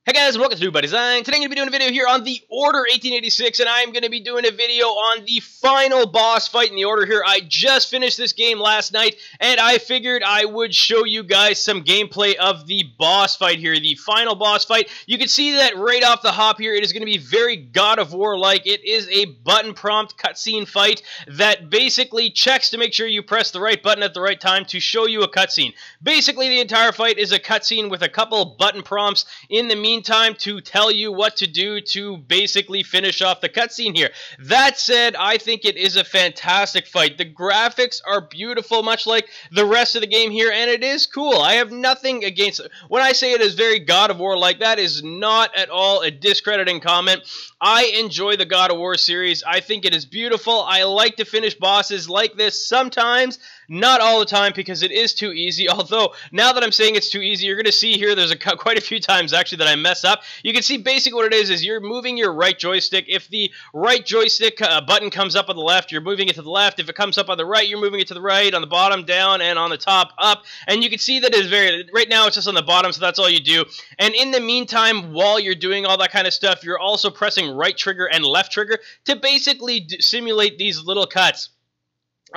Hey guys, and welcome to New by Design. Today I'm going to be doing a video here on the Order 1886, and I'm going to be doing a video on the final boss fight in the Order here. I just finished this game last night, and I figured I would show you guys some gameplay of the boss fight here, the final boss fight. You can see that right off the hop here, it is going to be very God of War-like. It is a button prompt cutscene fight that basically checks to make sure you press the right button at the right time to show you a cutscene. Basically, the entire fight is a cutscene with a couple button prompts in the meantime to tell you what to do to basically finish off the cutscene here. That said, I think it is a fantastic fight. The graphics are beautiful, much like the rest of the game here, and it is cool. I have nothing against it. When I say it is very God of War-like, that is not at all a discrediting comment. I enjoy the God of War series. I think it is beautiful. I like to finish bosses like this sometimes, not all the time, because it is too easy. Although, now that I'm saying it's too easy, you're going to see here there's quite a few times actually that I mess up. You can see basically what it is you're moving your right joystick. If the right joystick button comes up on the left, you're moving it to the left. If it comes up on the right, you're moving it to the right, on the bottom, down, and on the top, up. And you can see that it's right now it's just on the bottom, so that's all you do. And in the meantime, while you're doing all that kind of stuff, you're also pressing right trigger and left trigger to basically simulate these little cuts.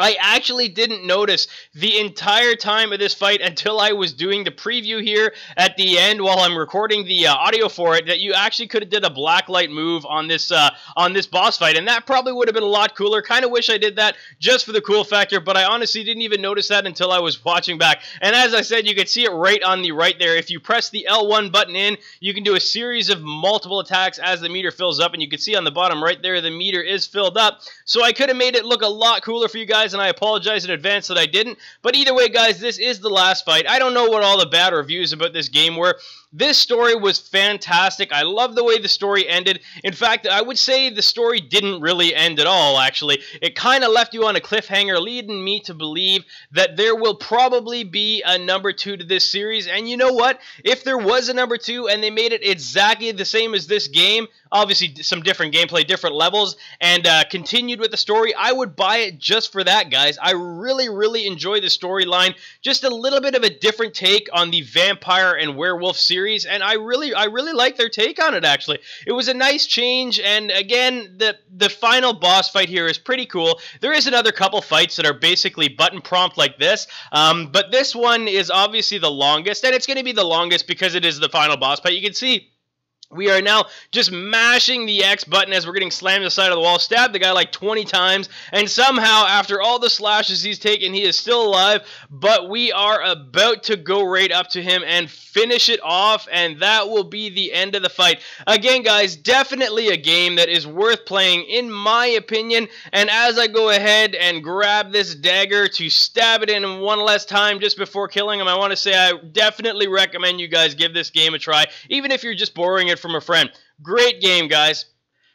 I actually didn't notice the entire time of this fight until I was doing the preview here at the end while I'm recording the audio for it, that you actually could have did a blacklight move on this boss fight, and that probably would have been a lot cooler. Kind of wish I did that just for the cool factor, but I honestly didn't even notice that until I was watching back. And as I said, you can see it right on the right there. If you press the L1 button in, you can do a series of multiple attacks as the meter fills up, and you can see on the bottom right there the meter is filled up. So I could have made it look a lot cooler for you guys, and I apologize in advance that I didn't. But either way, guys, this is the last fight. I don't know what all the bad reviews about this game were. This story was fantastic. I love the way the story ended. In fact, I would say the story didn't really end at all, actually. It kind of left you on a cliffhanger, leading me to believe that there will probably be a number 2 to this series. And you know what? If there was a number 2 and they made it exactly the same as this game, obviously some different gameplay, different levels, and continued with the story, I would buy it just for that, guys. I really enjoy the storyline. Just a little bit of a different take on the vampire and werewolf series, and I really like their take on it, actually. It was a nice change, and again, the final boss fight here is pretty cool. There is another couple fights that are basically button prompt like this, but this one is obviously the longest, and it's going to be the longest because it is the final boss fight. You can see we are now just mashing the X button as we're getting slammed to the side of the wall, stabbed the guy like 20 times, and somehow, after all the slashes he's taken, he is still alive, but we are about to go right up to him and finish it off, and that will be the end of the fight. Again, guys, definitely a game that is worth playing, in my opinion, and as I go ahead and grab this dagger to stab it in one last time just before killing him, I want to say I definitely recommend you guys give this game a try, even if you're just borrowing it from a friend. Great game, guys.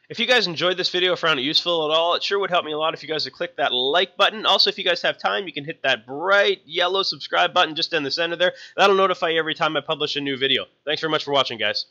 If you guys enjoyed this video or found it useful at all, it sure would help me a lot if you guys would click that like button. Also, if you guys have time, you can hit that bright yellow subscribe button just in the center there. That'll notify you every time I publish a new video. Thanks very much for watching, guys.